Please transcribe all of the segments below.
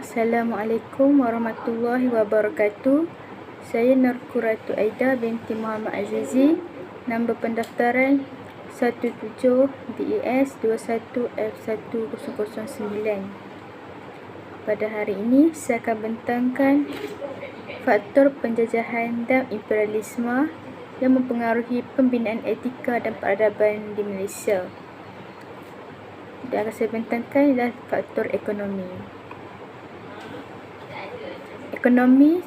Assalamualaikum warahmatullahi wabarakatuh. Saya Nurqurratu Aida binti Muhammad Azizi. Nombor pendaftaran 17 DES 21F1009. Pada hari ini saya akan bentangkan faktor penjajahan dan imperialisme yang mempengaruhi pembinaan etika dan peradaban di Malaysia. Dan akan saya bentangkan adalah faktor ekonomi. Ekonomi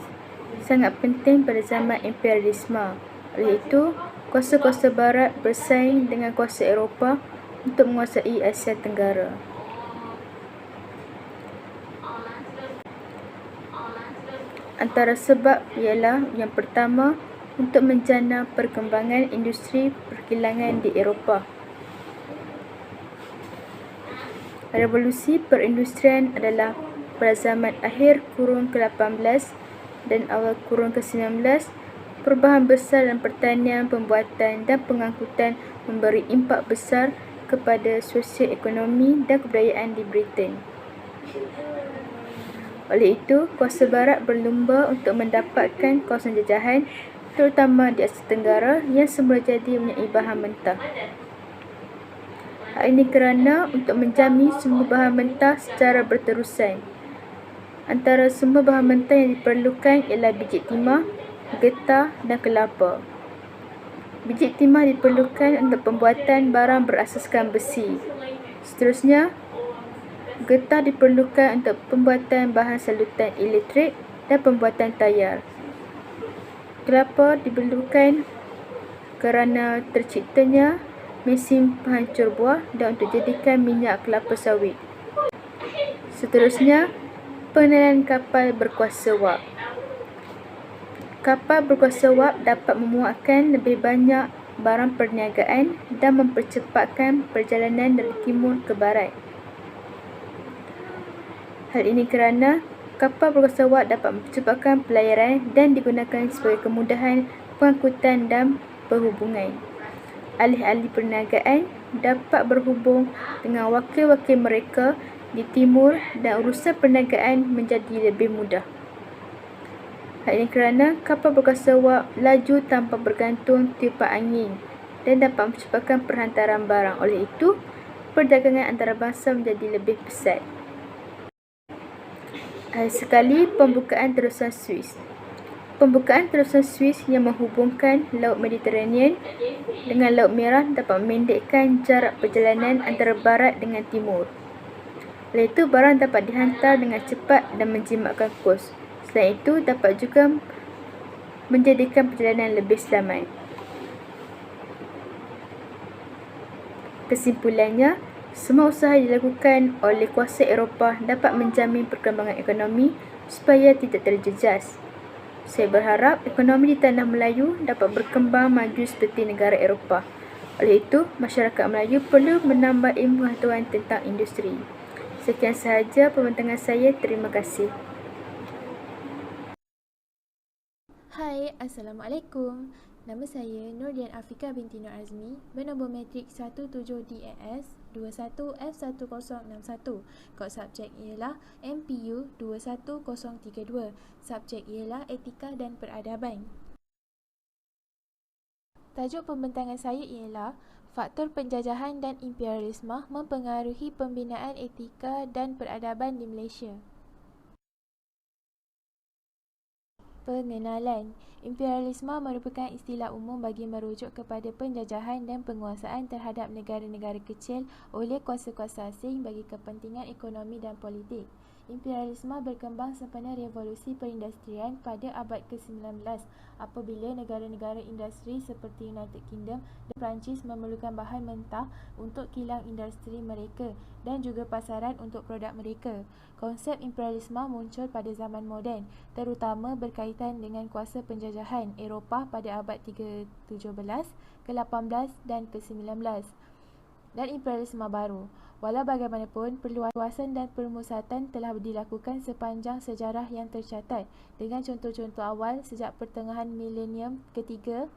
sangat penting pada zaman imperialisme. Oleh itu, kuasa-kuasa barat bersaing dengan kuasa Eropah untuk menguasai Asia Tenggara. Antara sebab ialah yang pertama, untuk menjana perkembangan industri perkilangan di Eropah. Revolusi perindustrian adalah pada zaman akhir kurun ke-18 dan awal kurun ke-19. Perubahan besar dalam pertanian, pembuatan dan pengangkutan memberi impak besar kepada sosioekonomi dan kebudayaan di Britain. Oleh itu, kuasa barat berlumba untuk mendapatkan kawasan jajahan, terutama di Asia Tenggara yang semula jadi mempunyai bahan mentah. Hal ini kerana untuk menjamin sumber bahan mentah secara berterusan. Antara sumber bahan mentah yang diperlukan ialah biji timah, getah dan kelapa. Biji timah diperlukan untuk pembuatan barang berasaskan besi. Seterusnya, getah diperlukan untuk pembuatan bahan salutan elektrik dan pembuatan tayar. Kelapa diperlukan kerana terciptanya mesin penghancur buah dan untuk jadikan minyak kelapa sawit. Seterusnya, pengenalan kapal berkuasa wap. Kapal berkuasa wap dapat memuatkan lebih banyak barang perniagaan dan mempercepatkan perjalanan dari timur ke barat. Hal ini kerana kapal berkuasa wap dapat mempercepatkan pelayaran dan digunakan sebagai kemudahan pengangkutan dan perhubungan. Ahli-ahli perniagaan dapat berhubung dengan wakil-wakil mereka di timur dan urusan perniagaan menjadi lebih mudah. Hal ini kerana kapal berkuasa wap laju tanpa bergantung tiupan angin dan dapat mempercepatkan perhantaran barang. Oleh itu, perdagangan antarabangsa menjadi lebih pesat. Sekali pembukaan terusan Suez. Pembukaan terusan Suez yang menghubungkan Laut Mediterranean dengan Laut Merah dapat memendekkan jarak perjalanan antara barat dengan timur. Oleh itu, barang dapat dihantar dengan cepat dan menjimatkan kos. Selain itu, dapat juga menjadikan perjalanan lebih selamat. Kesimpulannya, semua usaha dilakukan oleh kuasa Eropah dapat menjamin perkembangan ekonomi supaya tidak terjejas. Saya berharap ekonomi di Tanah Melayu dapat berkembang maju seperti negara Eropah. Oleh itu, masyarakat Melayu perlu menambah ilmu pengetahuan tentang industri. Sekian sahaja pembentangan saya. Terima kasih. Hai, Assalamualaikum. Nama saya Nurdian Afika binti Nur Azmi, bernombor matrik 17DAS 21F1061. Kod subjek ialah MPU 21032. Subjek ialah Etika dan Peradaban. Tajuk pembentangan saya ialah faktor penjajahan dan imperialisme mempengaruhi pembinaan etika dan peradaban di Malaysia. Pengenalan. Imperialisme merupakan istilah umum bagi merujuk kepada penjajahan dan penguasaan terhadap negara-negara kecil oleh kuasa-kuasa asing bagi kepentingan ekonomi dan politik. Imperialisme berkembang sempena revolusi perindustrian pada abad ke-19 apabila negara-negara industri seperti United Kingdom dan Perancis memerlukan bahan mentah untuk kilang industri mereka dan juga pasaran untuk produk mereka. Konsep imperialisme muncul pada zaman moden, terutama berkaitan dengan kuasa penjajahan Eropah pada abad ke-17, ke-18 dan ke-19 dan imperialisme baru. Walau bagaimanapun, perluasan dan permusatan telah dilakukan sepanjang sejarah yang tercatat dengan contoh-contoh awal sejak pertengahan milenium ketiga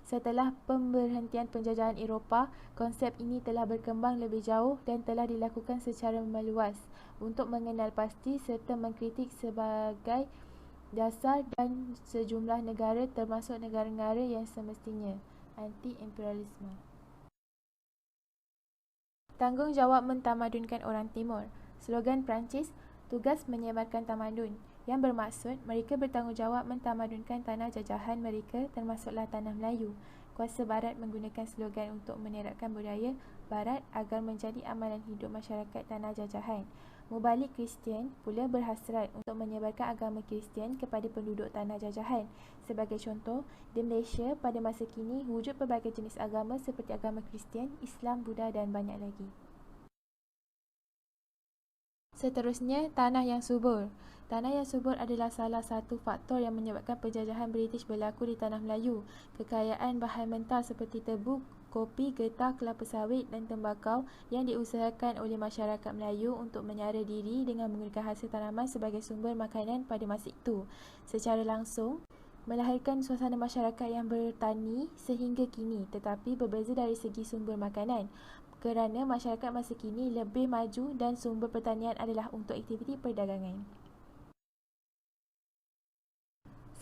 Setelah pemberhentian penjajahan Eropah, konsep ini telah berkembang lebih jauh dan telah dilakukan secara meluas untuk mengenal pasti serta mengkritik sebagai dasar dan sejumlah negara termasuk negara-negara yang semestinya anti-imperialisme. Tanggungjawab mentamadunkan orang Timur. Slogan Perancis, tugas menyebarkan tamadun, yang bermaksud mereka bertanggungjawab mentamadunkan tanah jajahan mereka termasuklah tanah Melayu. Kuasa Barat menggunakan slogan untuk menerakkan budaya Barat agar menjadi amalan hidup masyarakat tanah jajahan. Mubalik Kristian pula berhasrat untuk menyebarkan agama Kristian kepada penduduk tanah jajahan. Sebagai contoh, di Malaysia pada masa kini wujud pelbagai jenis agama seperti agama Kristian, Islam, Buddha dan banyak lagi. Seterusnya, tanah yang subur. Tanah yang subur adalah salah satu faktor yang menyebabkan penjajahan British berlaku di tanah Melayu. Kekayaan bahan mentah seperti tebu, kopi, getah, kelapa sawit dan tembakau yang diusahakan oleh masyarakat Melayu untuk menyara diri dengan menggunakan hasil tanaman sebagai sumber makanan pada masa itu. Secara langsung, melahirkan suasana masyarakat yang bertani sehingga kini, tetapi berbeza dari segi sumber makanan. Kerana masyarakat masa kini lebih maju dan sumber pertanian adalah untuk aktiviti perdagangan.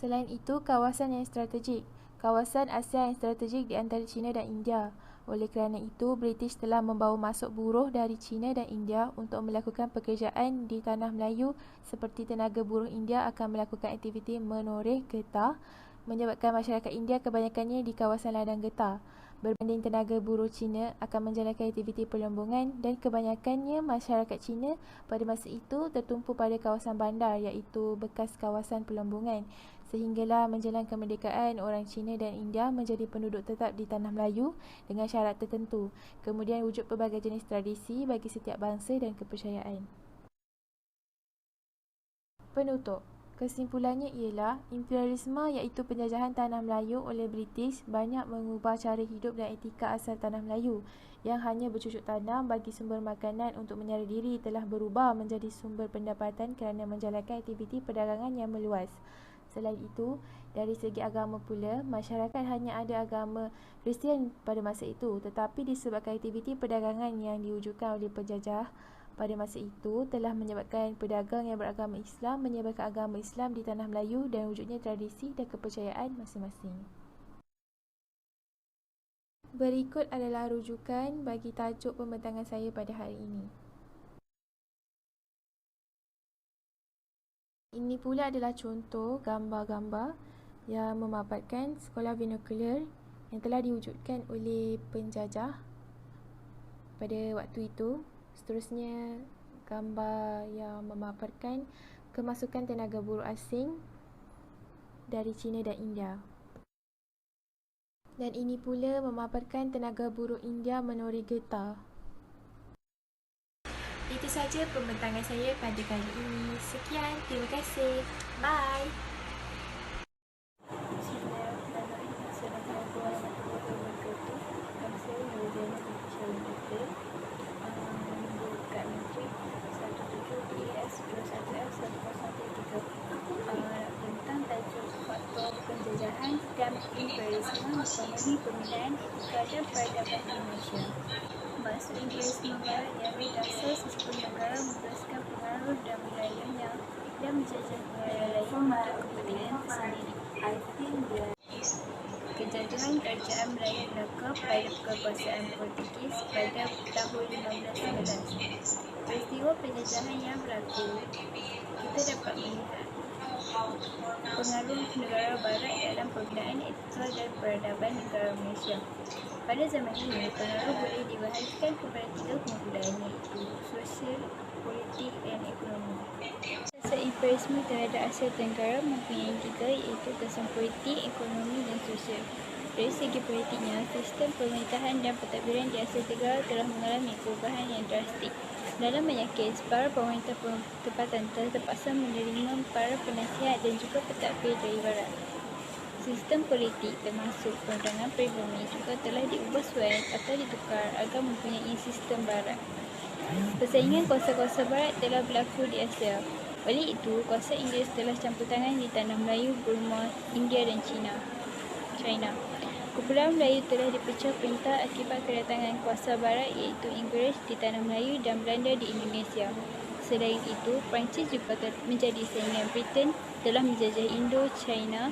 Selain itu, kawasan yang strategik. Kawasan Asia yang strategik di antara China dan India. Oleh kerana itu, British telah membawa masuk buruh dari China dan India untuk melakukan pekerjaan di tanah Melayu seperti tenaga buruh India akan melakukan aktiviti menoreh getah, menyebabkan masyarakat India kebanyakannya di kawasan ladang getah. Berbanding tenaga buruh Cina akan menjalankan aktiviti perlombongan dan kebanyakannya masyarakat Cina pada masa itu tertumpu pada kawasan bandar iaitu bekas kawasan perlombongan. Sehinggalah menjelang kemerdekaan, orang Cina dan India menjadi penduduk tetap di tanah Melayu dengan syarat tertentu. Kemudian wujud pelbagai jenis tradisi bagi setiap bangsa dan kepercayaan. Penutup. Kesimpulannya ialah, imperialisme iaitu penjajahan tanah Melayu oleh British banyak mengubah cara hidup dan etika asal tanah Melayu yang hanya bercucuk tanam bagi sumber makanan untuk menyara diri telah berubah menjadi sumber pendapatan kerana menjalankan aktiviti perdagangan yang meluas. Selain itu, dari segi agama pula, masyarakat hanya ada agama Kristian pada masa itu, tetapi disebabkan aktiviti perdagangan yang diwujudkan oleh penjajah pada masa itu telah menyebabkan pedagang yang beragama Islam menyebarkan agama Islam di tanah Melayu dan wujudnya tradisi dan kepercayaan masing-masing. Berikut adalah rujukan bagi tajuk pembentangan saya pada hari ini. Ini pula adalah contoh gambar-gambar yang memaparkan sekolah vernacular yang telah diwujudkan oleh penjajah pada waktu itu. Seterusnya, gambar yang memaparkan kemasukan tenaga buruh asing dari China dan India. Dan ini pula memaparkan tenaga buruh India menoreh getah. Itu saja pembentangan saya pada kali ini. Sekian, terima kasih. Bye. Tentang tajuk faktor penjajahan dan imperialisme memenuhi pembinaan kepada peradaban Indonesia. Maksud imperialisme barat ialah dasar sesuatu negara meneruskan pengaruh dan wilayahnya dan menjajah negara lain untuk kepentingan tersendiri. Kejajahan Kerajaan Melayu Melaka pada kekuasaan Portugis pada tahun 1511. Peristiwa penjajahan yang berlaku, kita dapat melihat pengaruh negara barat dalam pembinaan etika dan peradaban negara Malaysia. Pada zaman ini, pengaruh boleh dibahagikan kepada tiga kumpulan iaitu sosial, politik dan ekonomi. Asas imperialisme terhadap Asia Tenggara mempunyai tiga iaitu kesan politik, ekonomi dan sosial. Dari segi politiknya, sistem pemerintahan dan pentadbiran di Asia Tenggara telah mengalami perubahan yang drastik. Dalam banyak kes, para pemerintah tempatan telah terpaksa menerima para penasihat dan juga pentadbir dari barat. Sistem politik termasuk perundangan peribumi juga telah diubah suai atau ditukar agar mempunyai sistem barat. Persaingan kuasa-kuasa barat telah berlaku di Asia. Oleh itu, kuasa Inggeris telah campur tangan di tanah Melayu, Burma, India dan China. Kepulauan Melayu telah dipecah pentah akibat kedatangan kuasa barat iaitu Inggeris di Tanah Melayu dan Belanda di Indonesia. Selain itu, Perancis juga menjadi saingan Britain, telah menjajah Indo, China,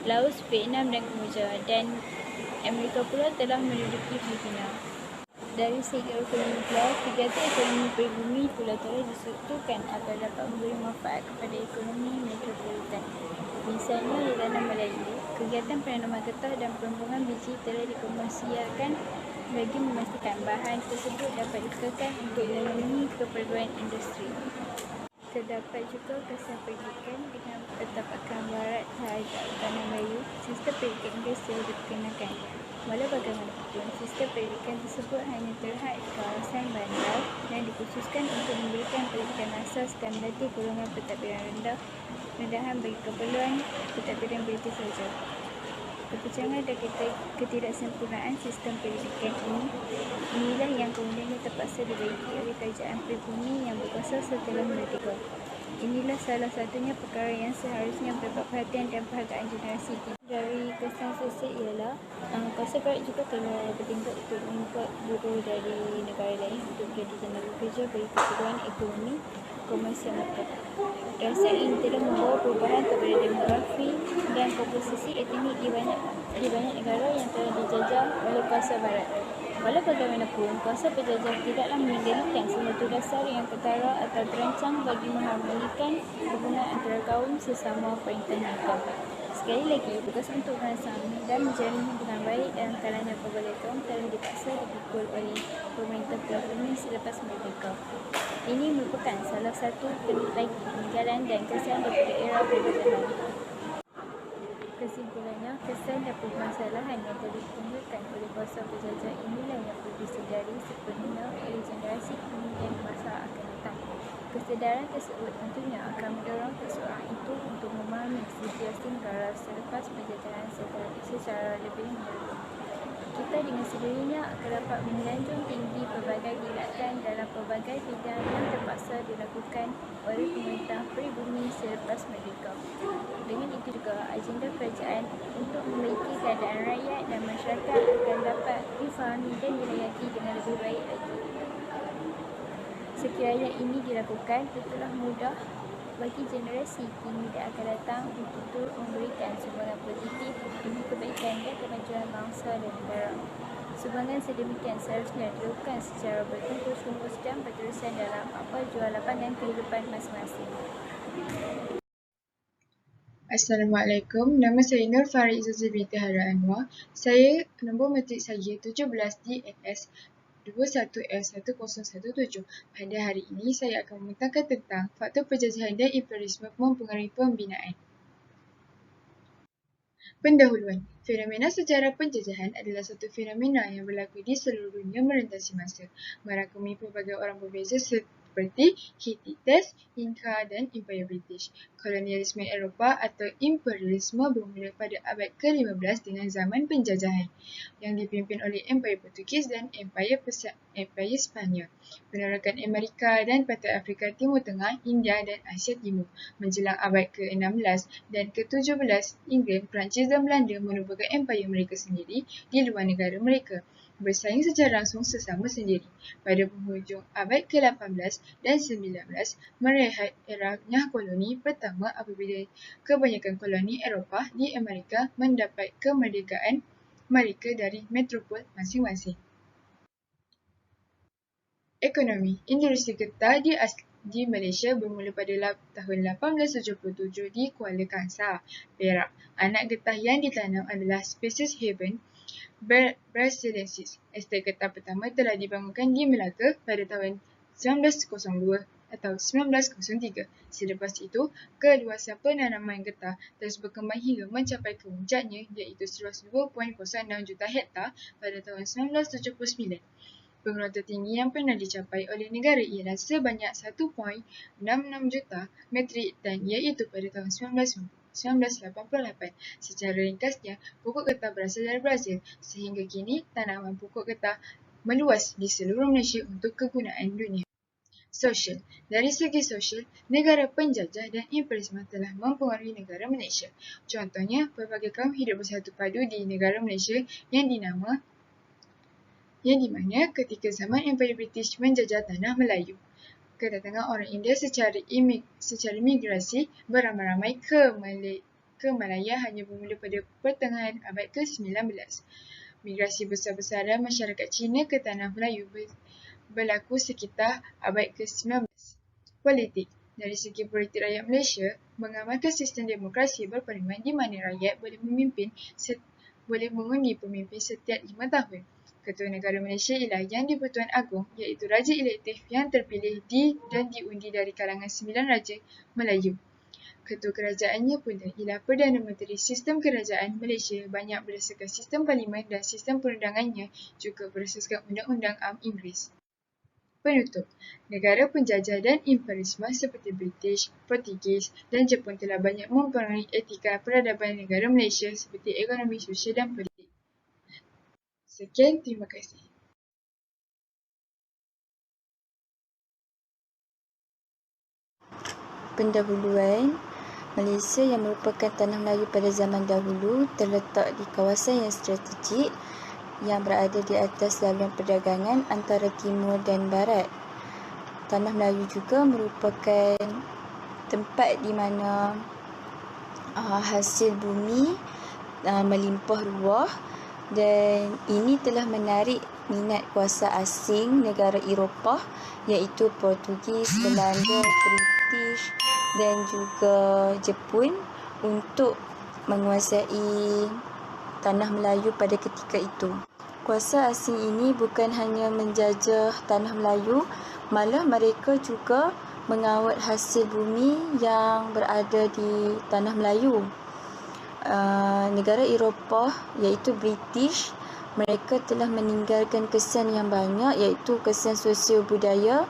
Laos, Vietnam dan Kemboja, dan Amerika pula telah menduduki Filipina. Dari segi ekonomi pula, kegiatan ekonomi pribumi Pulau Torres distrukturkan agar dapat memberi manfaat kepada ekonomi metropolitan. Misalnya di Tanah Melayu, kegiatan penanaman getah dan perombakan biji telah dikomersialkan bagi memastikan bahan tersebut dapat dikekalkan untuk memenuhi keperluan industri. Terdapat juga kesan pendidikan dengan pertapakan barat terhadap Tanah Melayu. Sistem pendidikan Inggeris telah diperkenalkan. Walau bagaimanapun, sistem pendidikan tersebut hanya terhad di kawasan bandar dan dikhususkan untuk memberikan pendidikan asas dan melatih golongan pentadbiran rendahan bagi keperluan pentadbiran British saja. Kepecangan dan ketidaksempurnaan sistem pendidikan inilah yang kemudiannya terpaksa dibaiki oleh kerajaan pribumi yang berkuasa setelah merdeka. Inilah salah satunya perkara yang seharusnya mendapat perhatian dan penghargaan generasi. Dari kesan sosial ialah kuasa barat juga telah bertindak untuk mengimport buruh dari negara lain untuk menjadi tenaga kerja bagi keperluan ekonomi komersial mereka. Rasa ini telah membawa perubahan kepada demografi dan komposisi etnik di banyak negara yang telah dijajah oleh kuasa barat. Walau bagaimanapun, kuasa penjajah tidaklah meninggalkan satu dasar yang ketara atau terancang bagi mengharmonikan hubungan antara kaum sesama perintah mereka. Sekali lagi, tugas untuk merangsang dan menjalin hubungan baik dalam kalangan pelbagai kaum telah dipaksa dipikul oleh pemerintah Pulau Bumi selepas merdeka. Ini merupakan salah satu lagi peninggalan dan kesan daripada era penjajahan. Kesimpulannya, kesan dan permasalahan yang telah ditimbulkan oleh kuasa penjajah inilah yang perlu disedari sepenuhnya oleh generasi kini dan masa akan datang. Kesedaran tersebut tentunya akan mendorong seseorang itu untuk memahami situasi negara selepas penjajahan secara lebih menyeluruh. Kita dengan sendirinya akan dapat menyanjung tinggi pelbagai tindakan dalam pelbagai bidang yang terpaksa dilakukan oleh pemerintah pribumi selepas merdeka. Dengan itu juga, agenda kerajaan untuk membaiki keadaan rakyat dan masyarakat akan dapat difahami dan dilayaki dengan lebih baik lagi. Sekiranya ini dilakukan, tentulah mudah bagi generasi kini dan akan datang untuk turut memberikan sumbangan positif demi kebaikan dan kemajuan bangsa dan negara. Sumbangan sedemikian seharusnya dilakukan secara bertungkus-tungkus dan berterusan dalam apel jual lapangan kehidupan masing-masing. Assalamualaikum, nama saya Nur Farid Izzati binti Hara Anwar. Saya nombor matrik saya 17 DNS 21L1017. Pada hari ini saya akan membentangkan tentang faktor penjajahan dan imperialisme mempengaruhi pembinaan. Pendahuluan, fenomena sejarah penjajahan adalah satu fenomena yang berlaku di seluruh dunia merentasi masa, merangkumi pelbagai orang berbeza seperti Hittites, Inca dan Imperial British. Kolonialisme Eropah atau imperialisme bermula pada abad ke-15 dengan zaman penjajahan yang dipimpin oleh Empayar Portugis dan Empayar Spanyol. Penolakan Amerika dan pantai Afrika Timur Tengah, India dan Asia Timur. Menjelang abad ke-16 dan ke-17, Inggeris, Perancis dan Belanda menubuhkan empayar mereka sendiri di luar negara mereka, bersaing secara langsung sesama sendiri. Pada penghujung abad ke-18 dan 19, merehat era nyah koloni pertama apabila kebanyakan koloni Eropah di Amerika mendapat kemerdekaan mereka dari metropol masing-masing. Ekonomi. Industri getah di Malaysia bermula pada tahun 1877 di Kuala Kangsar, Perak. Anak getah yang ditanam adalah spesies Haven brasiliensis. Estet getah pertama telah dibangunkan di Melaka pada tahun 1902 atau 1903. Selepas itu, keluasan penanaman getah terus berkembang hingga mencapai kemuncaknya iaitu seluas 2.06 juta hektar pada tahun 1979. Pengeluaran tertinggi yang pernah dicapai oleh negara ialah sebanyak 1.66 juta metrik tan iaitu pada tahun 1988. Secara ringkasnya, pokok getah berasal dari Brazil sehingga kini tanaman pokok getah meluas di seluruh Malaysia untuk kegunaan dunia. Sosial. Dari segi sosial, negara penjajah dan imperialisme telah mempengaruhi negara Malaysia. Contohnya, pelbagai kaum hidup bersatu padu di negara Malaysia yang di mana ketika zaman Imperial British menjajah tanah Melayu, kedatangan orang India secara migrasi beramai-ramai ke Malaya hanya bermula pada pertengahan abad ke-19. Migrasi besar-besaran masyarakat Cina ke tanah Melayu berlaku sekitar abad ke-19. Politik. Dari segi politik, rakyat Malaysia mengamalkan sistem demokrasi berparlimen di mana rakyat boleh mengundi pemimpin setiap 5 tahun. Ketua negara Malaysia ialah Yang di-Pertuan Agong, iaitu raja elektif yang terpilih dan diundi dari kalangan 9 raja Melayu. Ketua kerajaannya pula ialah Perdana Menteri. Sistem kerajaan Malaysia banyak berdasarkan sistem parlimen dan sistem perundangannya juga berdasarkan Undang-Undang Am Inggeris. Penutup. Negara penjajah dan imperialisme seperti British, Portugis dan Jepun telah banyak mempengaruhi etika peradaban negara Malaysia seperti ekonomi, sosial dan politik. Sekian, terima kasih. Pendahuluan. Malaysia yang merupakan tanah Melayu pada zaman dahulu terletak di kawasan yang strategik yang berada di atas laluan perdagangan antara timur dan barat. Tanah Melayu juga merupakan tempat di mana hasil bumi melimpah ruah, dan ini telah menarik minat kuasa asing negara Eropah iaitu Portugis, Belanda, British dan juga Jepun untuk menguasai tanah Melayu pada ketika itu. Kuasa asing ini bukan hanya menjajah tanah Melayu, malah mereka juga mengawet hasil bumi yang berada di tanah Melayu. Negara Eropah iaitu British, mereka telah meninggalkan kesan yang banyak iaitu kesan sosial budaya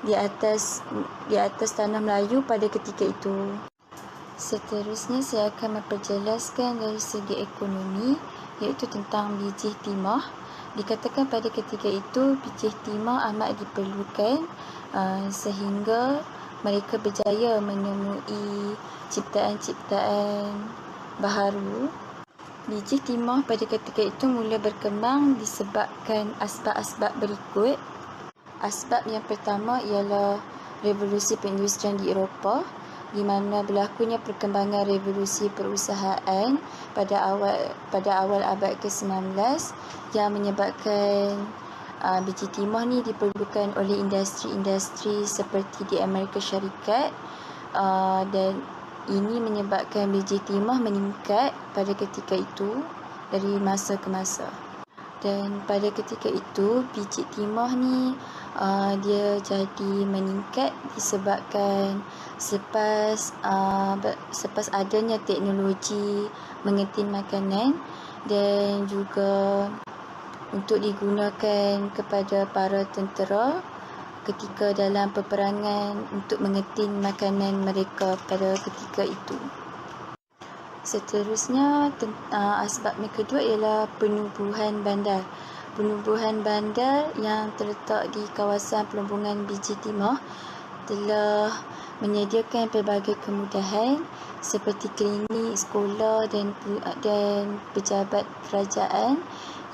di atas tanah Melayu pada ketika itu. Seterusnya saya akan memperjelaskan dari segi ekonomi iaitu tentang biji timah. Dikatakan pada ketika itu biji timah amat diperlukan sehingga mereka berjaya menemui ciptaan-ciptaan baharu. Biji timah pada ketika itu mula berkembang disebabkan asbab-asbab berikut. Asbab yang pertama ialah revolusi perindustrian di Eropah, di mana berlakunya perkembangan revolusi perusahaan pada awal abad ke-19 yang menyebabkan biji timah ni diperlukan oleh industri-industri seperti di Amerika Syarikat, dan ini menyebabkan biji timah meningkat pada ketika itu dari masa ke masa. Dan pada ketika itu biji timah ni dia jadi meningkat disebabkan selepas adanya teknologi mengetin makanan dan juga untuk digunakan kepada para tentera ketika dalam peperangan untuk mengetin makanan mereka pada ketika itu. Seterusnya, asbab yang kedua ialah penubuhan bandar. Penubuhan bandar yang terletak di kawasan pelumbungan biji timah telah menyediakan pelbagai kemudahan seperti klinik, sekolah dan pejabat kerajaan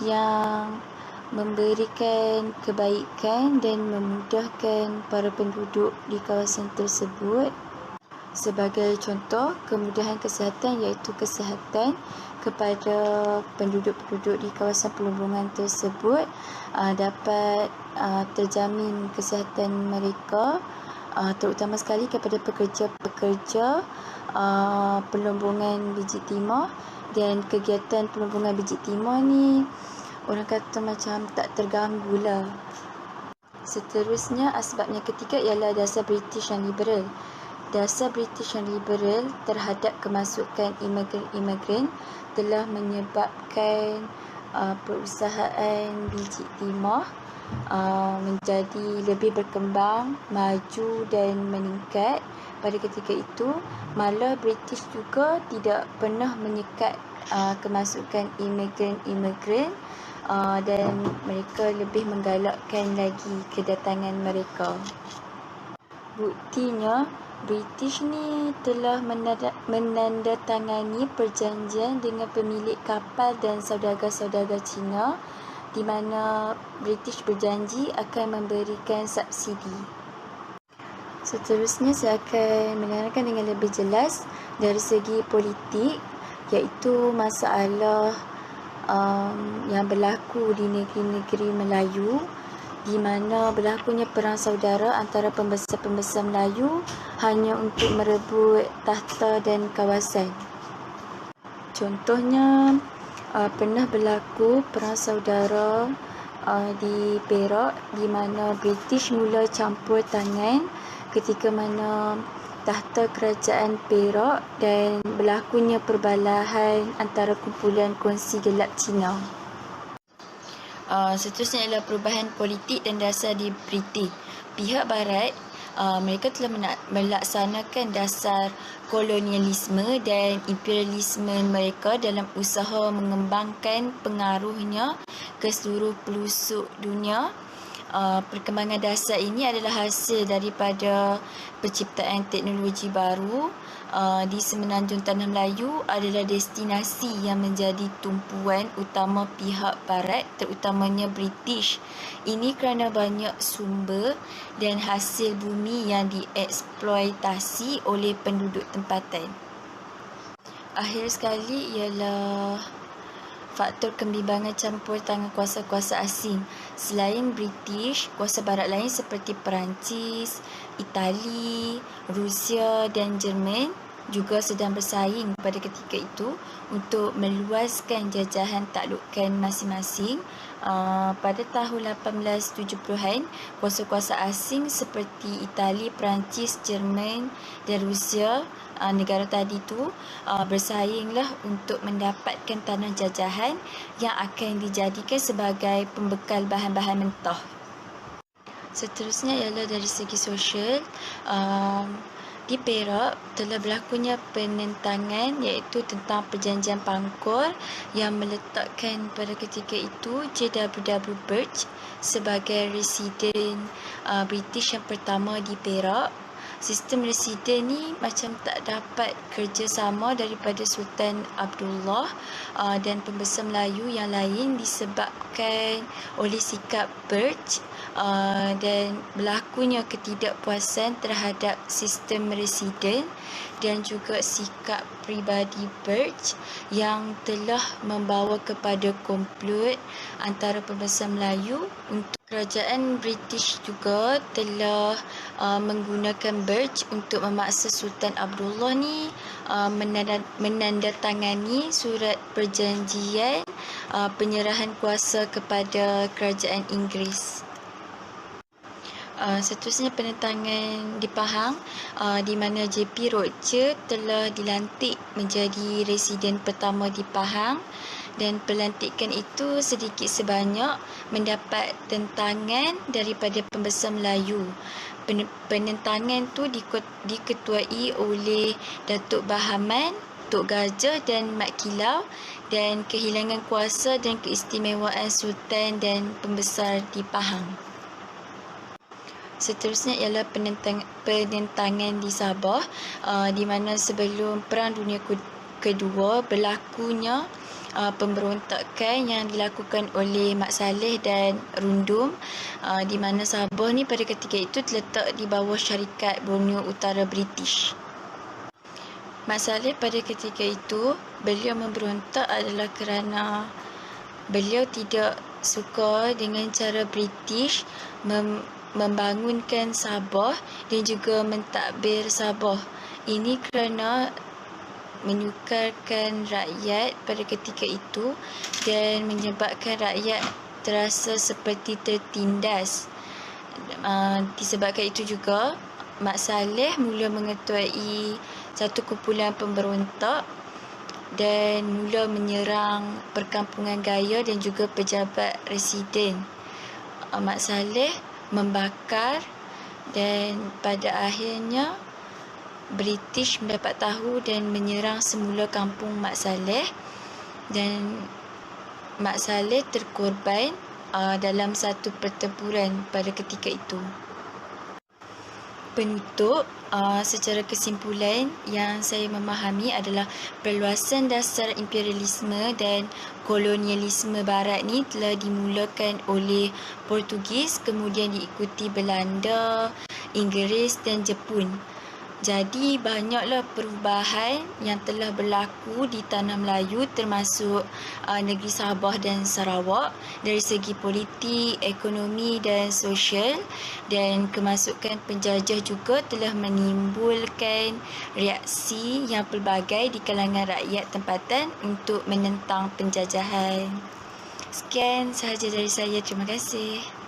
yang memberikan kebaikan dan memudahkan para penduduk di kawasan tersebut. Sebagai contoh, kemudahan kesihatan iaitu kesihatan kepada penduduk-penduduk di kawasan pelumbungan tersebut dapat terjamin kesihatan mereka, terutama sekali kepada pekerja-pekerja pelumbungan biji timah. Dan kegiatan pelumbungan biji timah ni orang kata macam tak terganggu lah. Seterusnya, asbab yang ketiga ialah dasar British yang liberal. Dasar British yang liberal terhadap kemasukan imigran telah menyebabkan perusahaan biji timah menjadi lebih berkembang, maju dan meningkat pada ketika itu. Malah British juga tidak pernah menyekat kemasukan imigran dan mereka lebih menggalakkan lagi kedatangan mereka. Buktinya, British ni telah menandatangani perjanjian dengan pemilik kapal dan saudagar-saudagar Cina di mana British berjanji akan memberikan subsidi. Seterusnya saya akan menerangkan dengan lebih jelas dari segi politik, iaitu masalah yang berlaku di negeri-negeri Melayu di mana berlakunya perang saudara antara pembesar-pembesar Melayu hanya untuk merebut tahta dan kawasan. Contohnya, pernah berlaku perang saudara di Perak di mana British mula campur tangan ketika mana tahta kerajaan Perak dan berlakunya perbalahan antara kumpulan kongsi gelap Cina. Seterusnya adalah perubahan politik dan dasar di British. Pihak Barat, mereka telah melaksanakan dasar kolonialisme dan imperialisme mereka dalam usaha mengembangkan pengaruhnya ke seluruh pelosok dunia. Perkembangan dasar ini adalah hasil daripada penciptaan teknologi baru di semenanjung Tanah Melayu adalah destinasi yang menjadi tumpuan utama pihak Barat, terutamanya British. Ini kerana banyak sumber dan hasil bumi yang dieksploitasi oleh penduduk tempatan. Akhir sekali ialah faktor kebimbangan campur tangan kuasa-kuasa asing. Selain British, kuasa barat lain seperti Perancis, Itali, Rusia dan Jerman juga sedang bersaing pada ketika itu untuk meluaskan jajahan taklukan masing-masing. Pada tahun 1870-an, kuasa-kuasa asing seperti Itali, Perancis, Jerman dan Rusia, negara tadi tu bersainglah untuk mendapatkan tanah jajahan yang akan dijadikan sebagai pembekal bahan-bahan mentah. Seterusnya ialah dari segi sosial. Di Perak telah berlakunya penentangan iaitu tentang perjanjian Pangkor yang meletakkan pada ketika itu J.W.W. Birch sebagai residen British yang pertama di Perak. Sistem residen ni macam tak dapat kerjasama daripada Sultan Abdullah dan pembesar Melayu yang lain disebabkan oleh sikap Birch dan berlakunya ketidakpuasan terhadap sistem residen dan juga sikap pribadi Birch yang telah membawa kepada komplot antara pembesar Melayu untuk kerajaan British juga telah menggunakan Birch untuk memaksa Sultan Abdullah ni menandatangani surat perjanjian penyerahan kuasa kepada kerajaan Inggeris. Seterusnya penentangan di Pahang di mana J.P. Rocher telah dilantik menjadi residen pertama di Pahang dan pelantikan itu sedikit sebanyak mendapat tentangan daripada pembesar Melayu. Penentangan tu diketuai oleh Datuk Bahaman, Tok Gajah dan Mat Kilau dan kehilangan kuasa dan keistimewaan Sultan dan pembesar di Pahang. Seterusnya ialah penentangan di Sabah di mana sebelum Perang Dunia Kedua berlakunya pemberontakan yang dilakukan oleh Mat Saleh dan Rundum di mana Sabah ni pada ketika itu terletak di bawah syarikat Borneo Utara British. Mat Saleh pada ketika itu beliau memberontak adalah kerana beliau tidak suka dengan cara British membangunkan Sabah dan juga mentadbir Sabah. Ini kerana menyukarkan rakyat pada ketika itu dan menyebabkan rakyat terasa seperti tertindas. Disebabkan itu juga Mat Saleh mula mengetuai satu kumpulan pemberontak dan mula menyerang perkampungan Gaya dan juga pejabat residen. Mat Saleh membakar dan pada akhirnya British mendapat tahu dan menyerang semula kampung Mat Saleh dan Mat Saleh terkorban dalam satu pertempuran pada ketika itu. penutup, secara kesimpulan yang saya memahami adalah perluasan dasar imperialisme dan kolonialisme barat ni telah dimulakan oleh Portugis, kemudian diikuti Belanda, Inggeris dan Jepun. Jadi banyaklah perubahan yang telah berlaku di tanah Melayu termasuk negeri Sabah dan Sarawak dari segi politik, ekonomi dan sosial, dan kemasukan penjajah juga telah menimbulkan reaksi yang pelbagai di kalangan rakyat tempatan untuk menentang penjajahan. Sekian sahaja dari saya. Terima kasih.